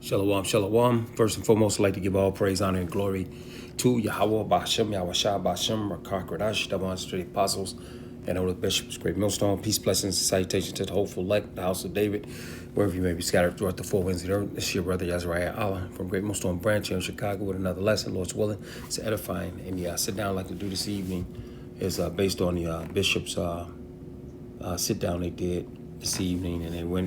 Shalom, shalom. First and foremost, I'd like to give all praise, honor, and glory to Yahweh, Bashem, Yahweh Bashem, Rakar Kodash, the Street Apostles, and all the bishops, great millstone. Peace, blessings, and salutations to the hopeful elect, the house of David, wherever you may be scattered throughout the four winds of the earth. This is your brother Yazariah Allah from Great Millstone Branch here in Chicago with another lesson, Lord's willing. It's edifying. And the sit down I'd like to do this evening is based on the bishop's sit down they did this evening, and we're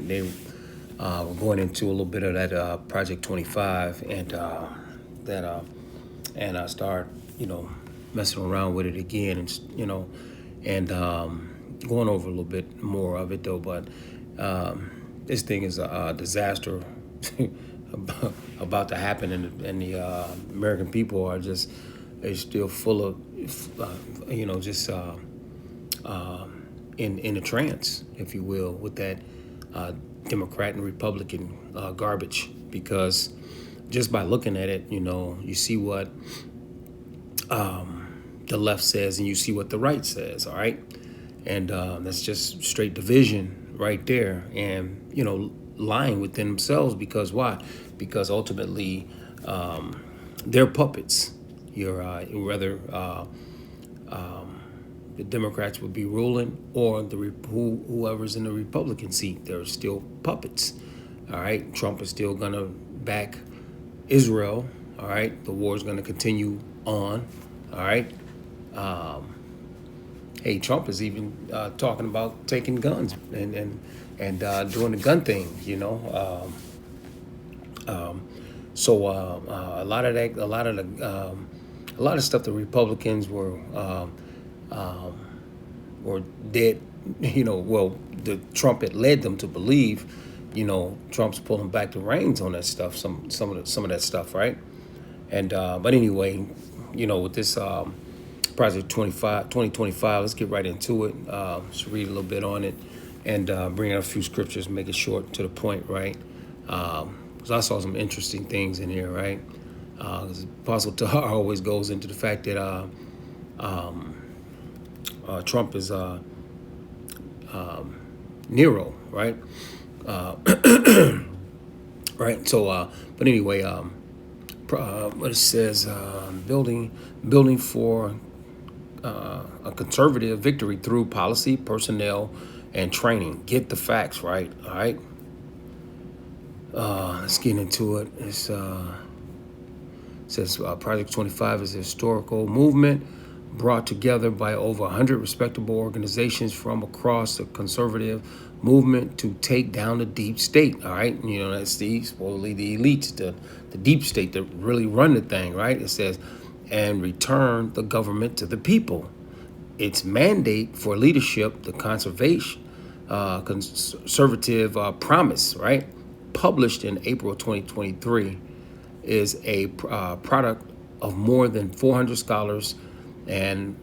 going into a little bit of that Project 25 and I start messing around with it again and going over a little bit more of it though. But this thing is a disaster about to happen, and the American people are they're still full of in a trance, if you will, with that Democrat and Republican garbage, because just by looking at it, you see what the left says and you see what the right says, all right? And that's just straight division right there, and, lying within themselves. Because why? Because ultimately they're puppets. Whether the Democrats would be ruling or whoever's in the Republican seat, they're still puppets. All right, Trump is still gonna back Israel. All right, the war is gonna continue on. All right. Hey, Trump is even talking about taking guns and doing the gun thing. So a lot of stuff the Republicans were dead, well, the Trump had led them to believe, Trump's pulling back the reins on that stuff, some of that stuff, right? And but anyway, with this Project 2025, let's get right into it. Just read a little bit on it and bring out a few scriptures, make it short to the point, right? Because I saw some interesting things in here, right? Apostle Tahar always goes into the fact that Trump is Nero, right? Right. So, but anyway, what it says, building for a conservative victory through policy, personnel, and training. Get the facts right. All right. Let's get into it. It says Project 25 is a historical movement brought together by over 100 respectable organizations from across the conservative movement to take down the deep state. All right, that's supposedly the elites, the deep state that really run the thing, right? It says, and return the government to the people. Its mandate for leadership, the conservative promise, right, published in April 2023, is a product of more than 400 scholars and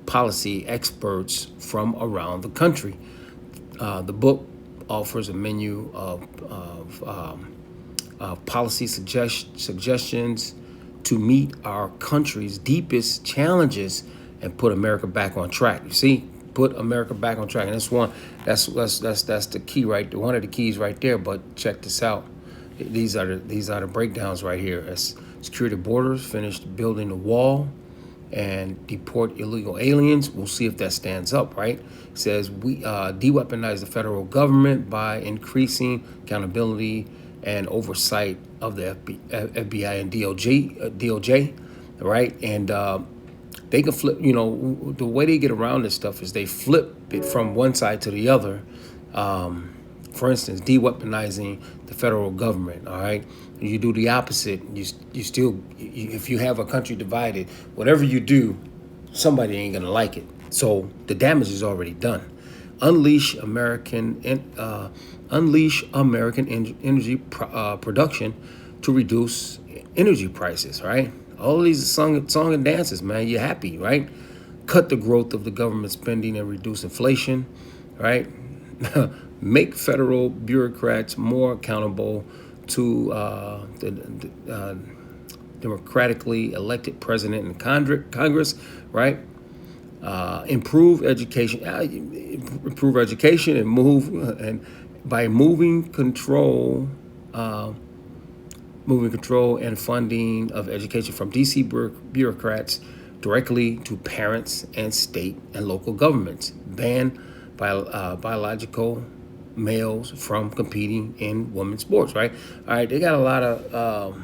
policy experts from around the country. The book offers a menu of policy suggestions to meet our country's deepest challenges and put America back on track. You see, put America back on track, and that's the key, right? One of the keys right there. But check this out. These are the breakdowns right here. As secure the borders, finish building the wall, and deport illegal aliens. We'll see if that stands up, right? It says we de-weaponize the federal government by increasing accountability and oversight of the FBI and DOJ, right? And they can flip, the way they get around this stuff is they flip it from one side to the other. For instance, de-weaponizing the federal government, all right? You do the opposite. You still, if you have a country divided, whatever you do, somebody ain't gonna like it. So the damage is already done. Unleash American energy production to reduce energy prices, right? All of these are song and dances, man. You're happy, right? Cut the growth of the government spending and reduce inflation, right? Make federal bureaucrats more accountable to the democratically elected president and Congress, right? Improve education and move, and by moving control moving control and funding of education from DC bureaucrats directly to parents and state and local governments, ban biological males from competing in women's sports, right? All right, they got a lot of,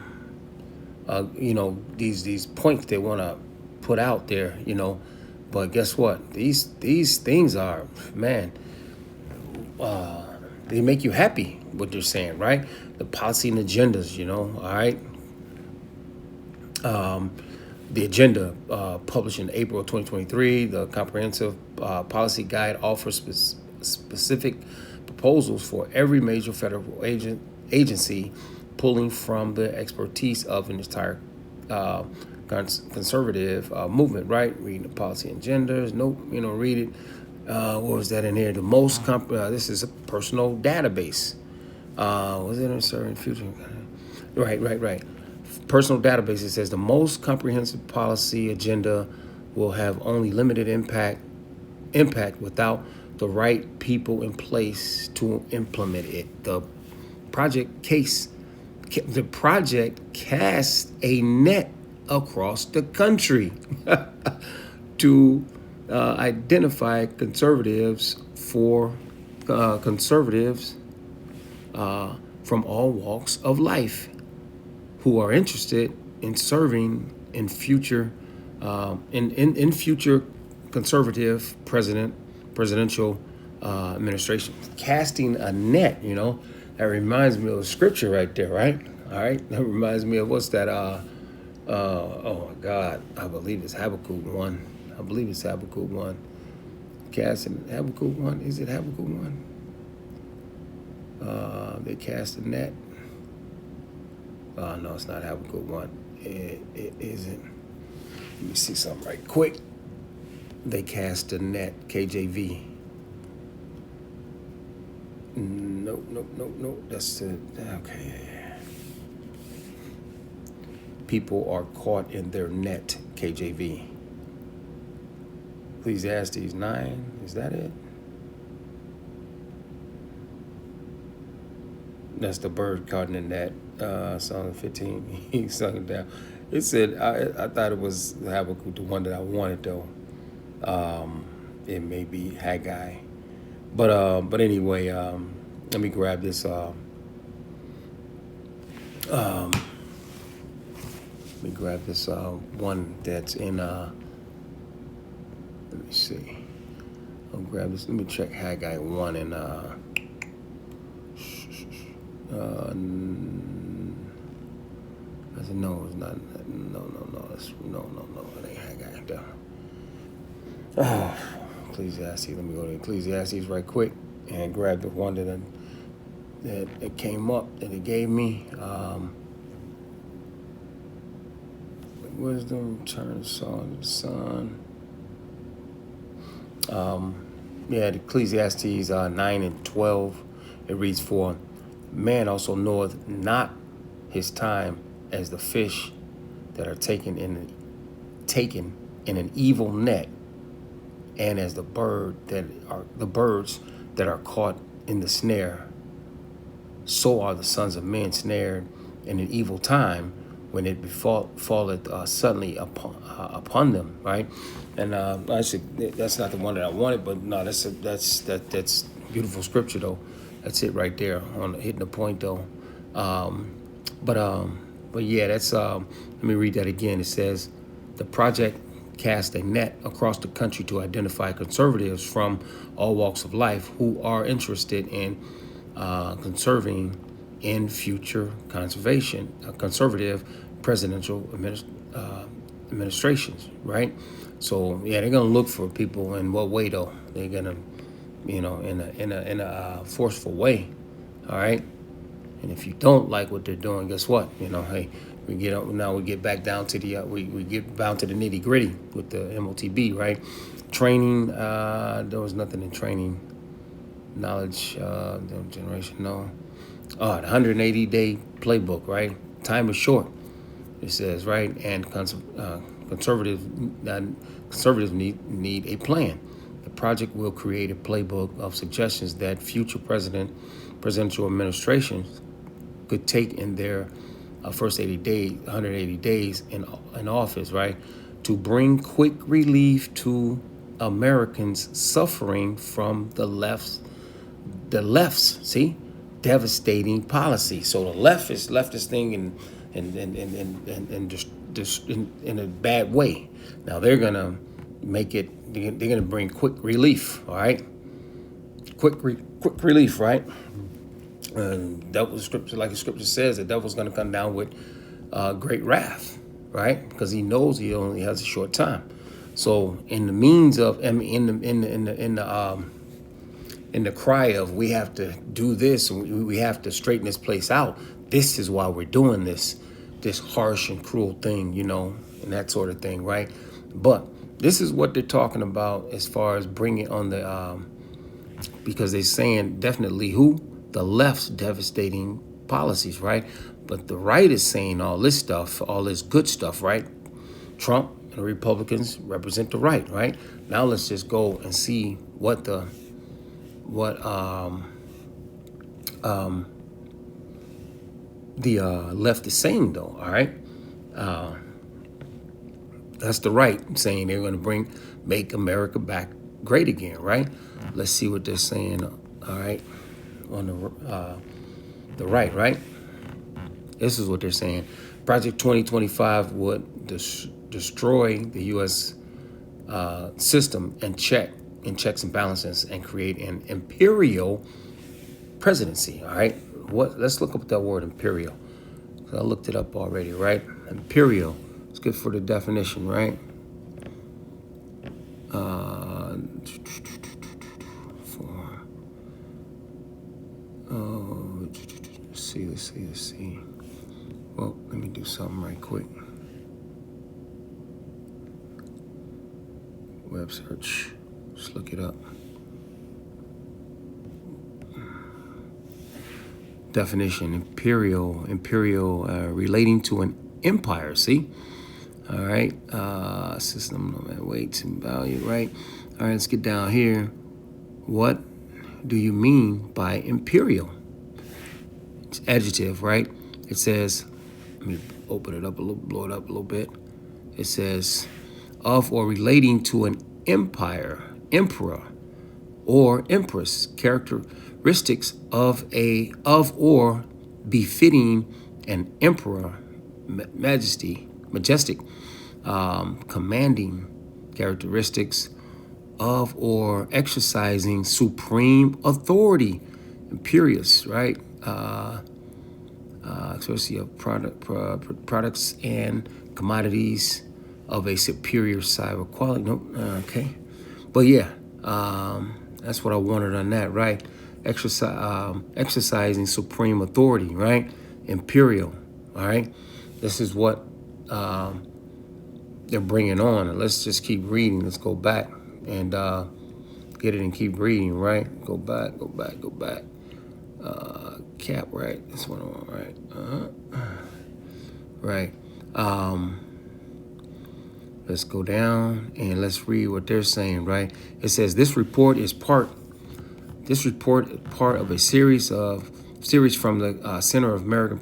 these points they want to put out there, but guess what? These things are, man, they make you happy, what they're saying, right? The policy and agendas, all right? The agenda published in April 2023, the comprehensive policy guide offers specific proposals for every major federal agency, pulling from the expertise of an entire conservative movement, right? Reading the policy and genders. Nope, read it. What was that in here? The most this is a personal database. Was it in a certain future? Right. Personal database. It says the most comprehensive policy agenda will have only limited impact without the right people in place to implement it. The project casts a net across the country to identify conservatives from all walks of life who are interested in serving in future in future conservative presidential administration. Casting a net, that reminds me of scripture right there, right? All right, that reminds me of what's that? Oh my God, I believe it's Habakkuk 1. Casting Habakkuk 1. Is it Habakkuk 1? They cast a net. No, it's not Habakkuk 1. It isn't. Let me see something right quick. They cast a net, KJV. Nope. That's the, okay. People are caught in their net, KJV. Ecclesiastes 9, is that it? That's the bird caught in the net. Song 15, he sung it down. It said, I thought it was Habakkuk, the one that I wanted though. It may be Haggai. But anyway, let me grab this. Let me grab this one that's in, let me see. I'll grab this. Let me check Haggai 1 and, I said, no, it's not. No, it ain't Haggai. Ecclesiastes. Let me go to Ecclesiastes right quick and grab the one that came up that it gave me. Wisdom, turn the sun to the sun. The Ecclesiastes 9 and 12. It reads, "For man also knoweth not his time as the fish that are taken in an evil net, and as the birds that are caught in the snare. So are the sons of men snared in an evil time, when it falleth suddenly upon them." Right, and actually that's not the one that I wanted, but no, that's beautiful scripture though. That's it right there on hitting the point though. But yeah, that's let me read that again. It says, the project cast a net across the country to identify conservatives from all walks of life who are interested in conserving in future conservative presidential administrations, right? So yeah, they're gonna look for people in what way though? They're gonna, in a forceful way, all right. And if you don't like what they're doing, guess what? Hey, we get back down to the we get down to the nitty gritty with the MOTB, right? Training, there was nothing in training. Knowledge generation, no. The 180-day playbook, right? Time is short, it says, right? And conservatives need a plan. The project will create a playbook of suggestions that future presidential administrations could take in their first 80 days, 180 days in office, right, to bring quick relief to Americans suffering from the left's see devastating policy. So the left is left this thing in a bad way. Now they're gonna make it. They're gonna bring quick relief. All right, quick relief. Right. And that was scripture, like the scripture says, the devil's gonna come down with great wrath. Right, because he knows he only has a short time. So in the means of, I mean, in the cry of we have to do this and we have to straighten this place out. This is why we're doing this harsh and cruel thing, and that sort of thing, right? But this is what they're talking about as far as bringing on the, because they're saying definitely the left's devastating policies, right? But the right is saying all this stuff, all this good stuff, right? Trump and the Republicans represent the right, right? Now let's just go and see what the left is saying, though. All right, that's the right saying they're going to make America back great again, right? Let's see what they're saying. All right, on the right, right. This is what they're saying. Project 2025 would destroy the U.S. System and checks and balances and create an imperial presidency. All right. Let's look up that word imperial. I looked it up already, right? Imperial. It's good for the definition, right? Let's see. Well, let me do something right quick. Web search. Just look it up. Definition: imperial, relating to an empire. See, all right. System, weight and value. Right. All right. Let's get down here. What do you mean by imperial? It's adjective, right? It says. Let me open it up a little, blow it up a little bit. It says of or relating to an empire, emperor, or empress, characteristics of or befitting an emperor, majestic, commanding characteristics of or exercising supreme authority, imperious, right? Especially of products and commodities of a superior cyber quality. Nope. Okay. But yeah, that's what I wanted on that, right? Exercising supreme authority, right? Imperial. All right. This is what they're bringing on. And let's just keep reading. Let's go back and get it and keep reading, right? Go back. Cap, right? This one, right? Right. Let's go down and let's read what they're saying, right? It says this report is part of a series from the Center of American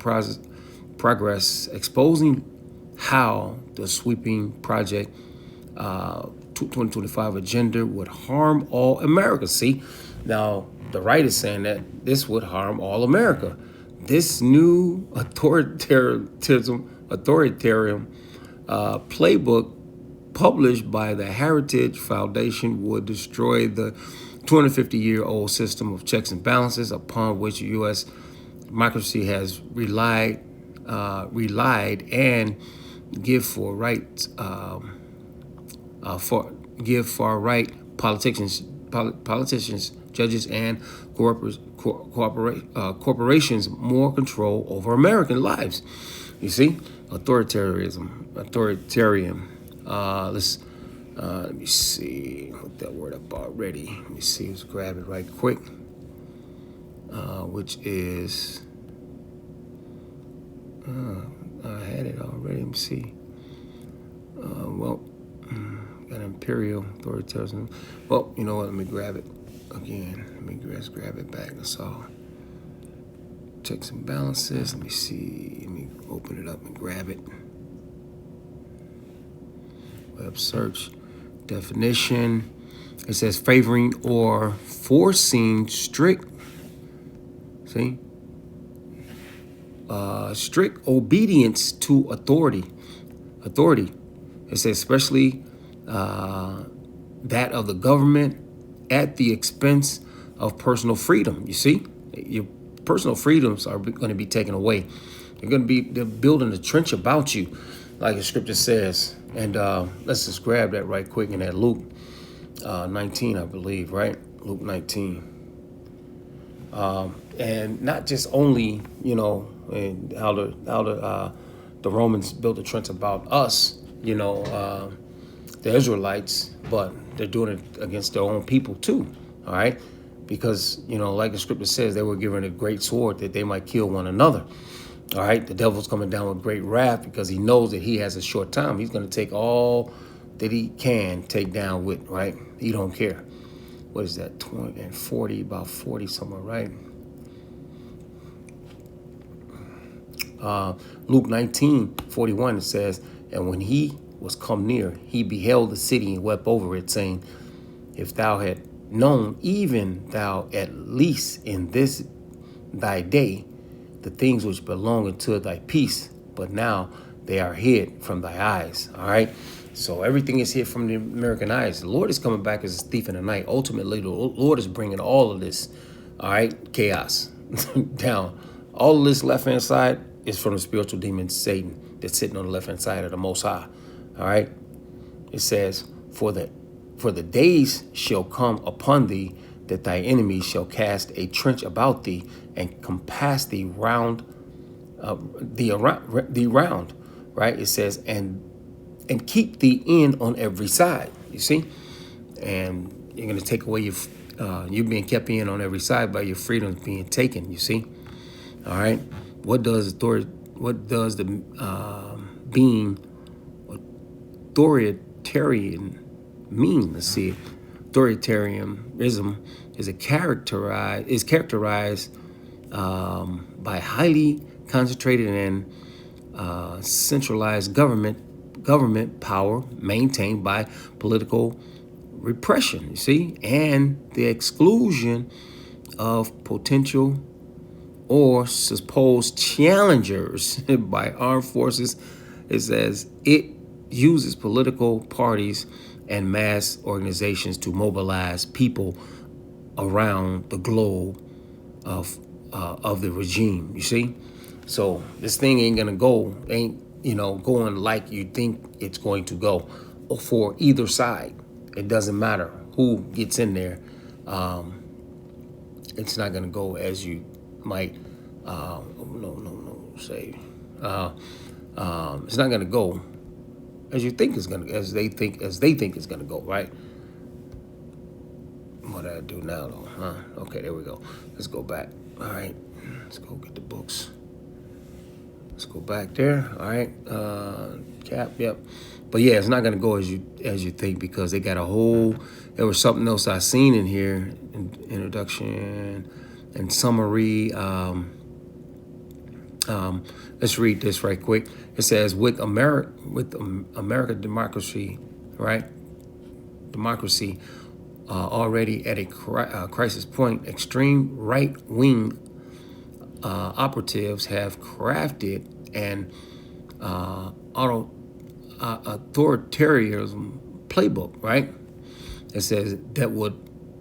Progress exposing how the sweeping project 2025 agenda would harm all America. See, now the right is saying that this would harm all America. This new authoritarian playbook published by the Heritage Foundation would destroy the 250-year-old system of checks and balances upon which U.S. democracy has relied and give far right politicians, judges, and corporations more control over American lives. You see, authoritarian. Let me see. Look that word up already. Let me see. Let's grab it right quick. Which is. I had it already. Let me see. Got imperial authoritarianism. Well, you know what? Let me grab it again. Let me grab it back. That's all. Checks and balances. Let me see. Let me Open it up and grab it. Web search definition. It says favoring or forcing strict, strict obedience to authority. It says especially that of the government at the expense of personal freedom. You see, your personal freedoms are going to be taken away. They're building a trench about you, like the scripture says. And let's just grab that right quick in that Luke 19, I believe, right? Luke 19. And not just only, and how the Romans built a trench about us, the Israelites, but they're doing it against their own people too. All right. Because, like the scripture says, they were given a great sword that they might kill one another. All right. The devil's coming down with great wrath because he knows that he has a short time. He's going to take all that he can take down with, right? He don't care. What is that? 20 and 40, about 40 somewhere, right? Luke 19:41, it says, and when he was come near, he beheld the city and wept over it, saying, if thou had known, even thou at least in this thy day, the things which belong unto thy peace, but now they are hid from thy eyes. All right. So everything is hid from the American eyes. The Lord is coming back as a thief in the night. Ultimately, the Lord is bringing all of this, all right, chaos down. All of this left-hand side is from the spiritual demon Satan that's sitting on the left-hand side of the Most High. All right. It says, for the days shall come upon thee that thy enemies shall cast a trench about thee and compass thee round, right? It says, and keep thee in on every side. You see, and you're going to take away you being kept in on every side by your freedoms being taken. You see, all right. What does the being authoritarian mean? Let's see. Authoritarianism is characterized by highly concentrated and centralized government power maintained by political repression, you see, and the exclusion of potential or supposed challengers by armed forces. It says it uses political parties and mass organizations to mobilize people around the globe of the regime. You see, so this thing ain't going like you think it's going to go for either side. It doesn't matter who gets in there. It's not gonna go as you might. It's not gonna go as you think it's gonna, as they think it's gonna go, right? What do I do now, though? Okay, there we go. Let's go back. All right, let's go get the books. Let's go back there. All right, cap. Yep. But yeah, it's not gonna go as you think, because they got a whole. There was something else I seen in here, introduction and summary. Let's read this right quick. It says, with America democracy, right? Democracy already at a crisis point, extreme right-wing operatives have crafted an authoritarianism playbook, right? It says that would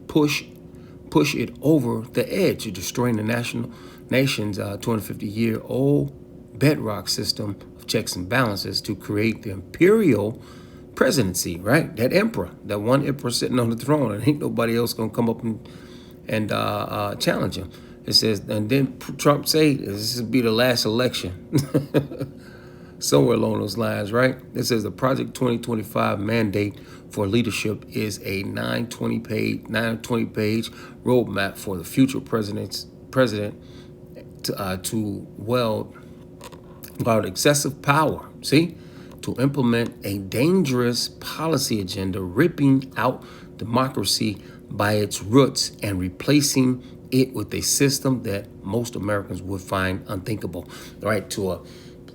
push it over the edge, destroying the nation's 250-year-old bedrock system of checks and balances to create the imperial presidency, right? That emperor, that one emperor sitting on the throne, and ain't nobody else gonna come up and challenge him. It says, and then Trump say this will be the last election, somewhere along those lines, right? It says the Project 2025 mandate for leadership is a 920 page roadmap for the future president to wield excessive power. See, to implement a dangerous policy agenda, ripping out democracy by its roots and replacing it with a system that most Americans would find unthinkable, right? To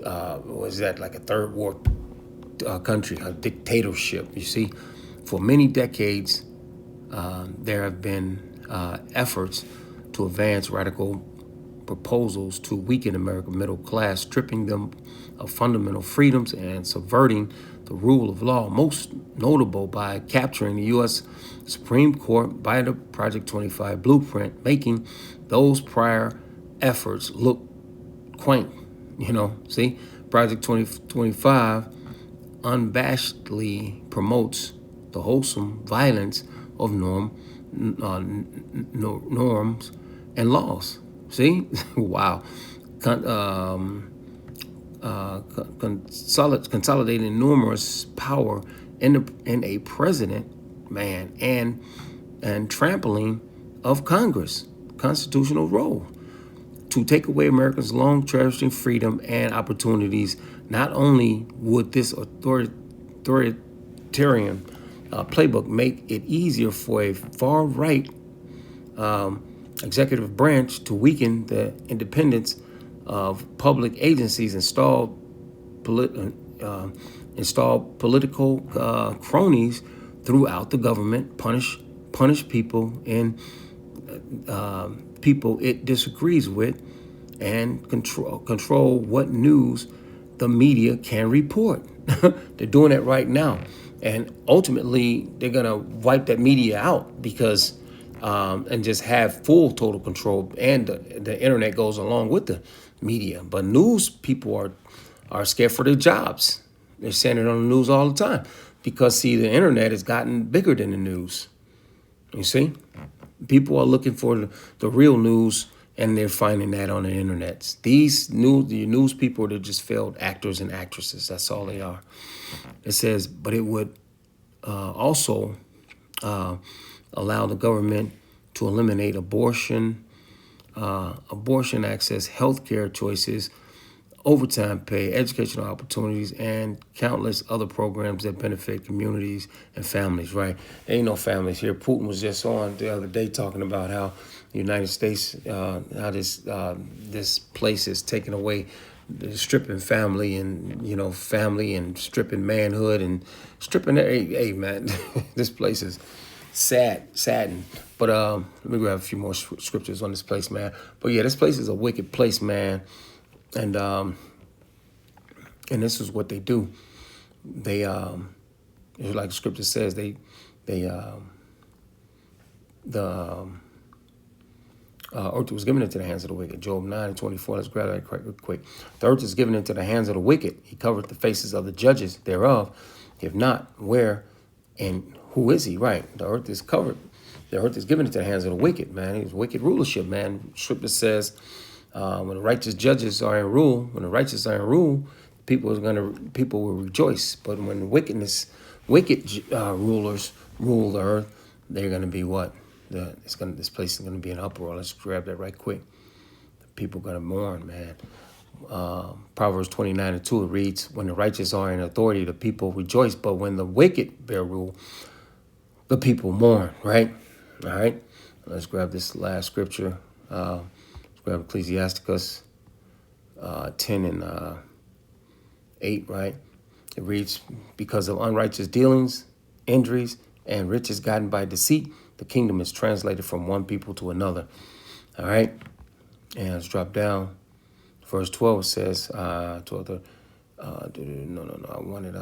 was that like a third world country, a dictatorship. You see, for many decades, there have been efforts to advance radical proposals to weaken American middle class, stripping them of fundamental freedoms and subverting the rule of law, most notable by capturing the U.S. Supreme Court by the Project 25 blueprint, making those prior efforts look quaint. See, Project 2025 unabashedly promotes the wholesome violence of norms and laws. See, wow. Consolidating numerous power in a president, man, and trampling of Congress, constitutional role to take away Americans' long cherishing freedom and opportunities. Not only would this authoritarian playbook make it easier for a far right executive branch to weaken the independence of public agencies, install political cronies throughout the government, punish people and people it disagrees with, and control what news the media can report. They're doing that right now, and ultimately they're gonna wipe that media out because and just have full total control, and the internet goes along with the media. But news people are scared for their jobs. They're saying it on the news all the time because, see, the internet has gotten bigger than the news. You see, people are looking for the real news, and they're finding that on the internet. The news people, they're just failed actors and actresses. That's all they are. It says, but it would also allow the government to eliminate abortion access, healthcare choices, overtime pay, educational opportunities, and countless other programs that benefit communities and families, right? There ain't no families here. Putin was just on the other day talking about how the United States, how this place is taking away, stripping family and stripping manhood and stripping, hey man, this place is saddened. But let me grab a few more scriptures on this place, man. But yeah, this place is a wicked place, man. And this is what they do. They like the scripture says, the earth was given into the hands of the wicked. Job 9:24. Let's grab that quick. The earth is given into the hands of the wicked. He covered the faces of the judges thereof. If not, where and who is he? Right. The earth is covered. The earth is given into the hands of the wicked, man. It's wicked rulership, man. Scripture says, when the righteous judges are in rule, people will rejoice. But when wicked rulers rule the earth, they're gonna be what? This place is gonna be an uproar. Let's grab that right quick. The people are gonna mourn, man. Proverbs 29:2, it reads, when the righteous are in authority, the people rejoice. But when the wicked bear rule, the people mourn, right? All right. Let's grab this last scripture. Let's grab Ecclesiasticus 10:8, right? It reads, because of unrighteous dealings, injuries, and riches gotten by deceit, the kingdom is translated from one people to another. All right. And let's drop down. Verse 12 says, 12, no, I wanted,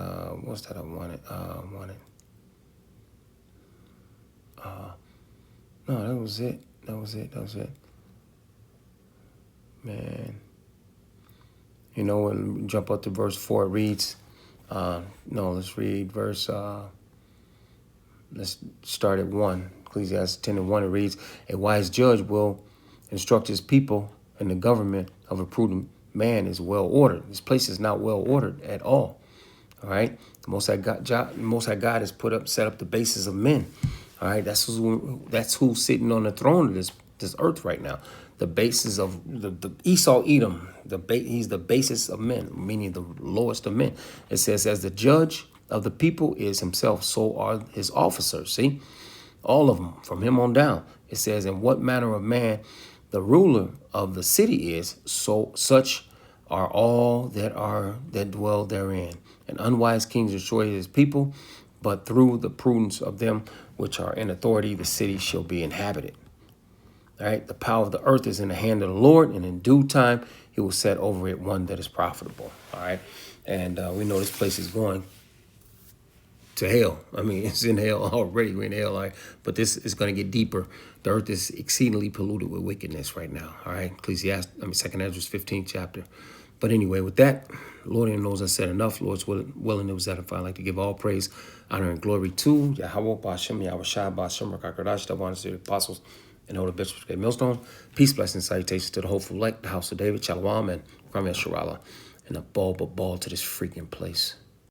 what's that I wanted? No, that was it. Man. When we jump up to verse 4, it reads, let's read verse, let's start at 1. Ecclesiastes 10:1, it reads, a wise judge will instruct his people, and the government of a prudent man is well ordered. This place is not well ordered at all. All right. The Most High God has set up the bases of men. All right. That's who's sitting on the throne of this earth right now. The basis of the Esau Edom. He's the basis of men, meaning the lowest of men. It says, as the judge of the people is himself, so are his officers. See, all of them from him on down. It says, in what manner of man the ruler of the city is, so such are all that dwell therein. And unwise kings destroy his people, but through the prudence of them which are in authority, the city shall be inhabited. All right, the power of the earth is in the hand of the Lord, and in due time he will set over it one that is profitable. All right, and we know this place is going to hell. I mean, it's in hell already. We're in hell, all right? But this is going to get deeper. The earth is exceedingly polluted with wickedness right now. All right, Second Ezra 15th chapter. But anyway, with that, Lord knows I said enough. Lord's willing, it was edifying. I'd like to give all praise, honor, and glory to Yahweh, Bashem, Yahweh Shai, Bashem, Rakakadash, the one of the apostles, and all the bishops of the millstone. Peace, blessings, salutations to the hopeful elect, the house of David, Shalom, and Kwame Sharala, and a ball to this freaking place.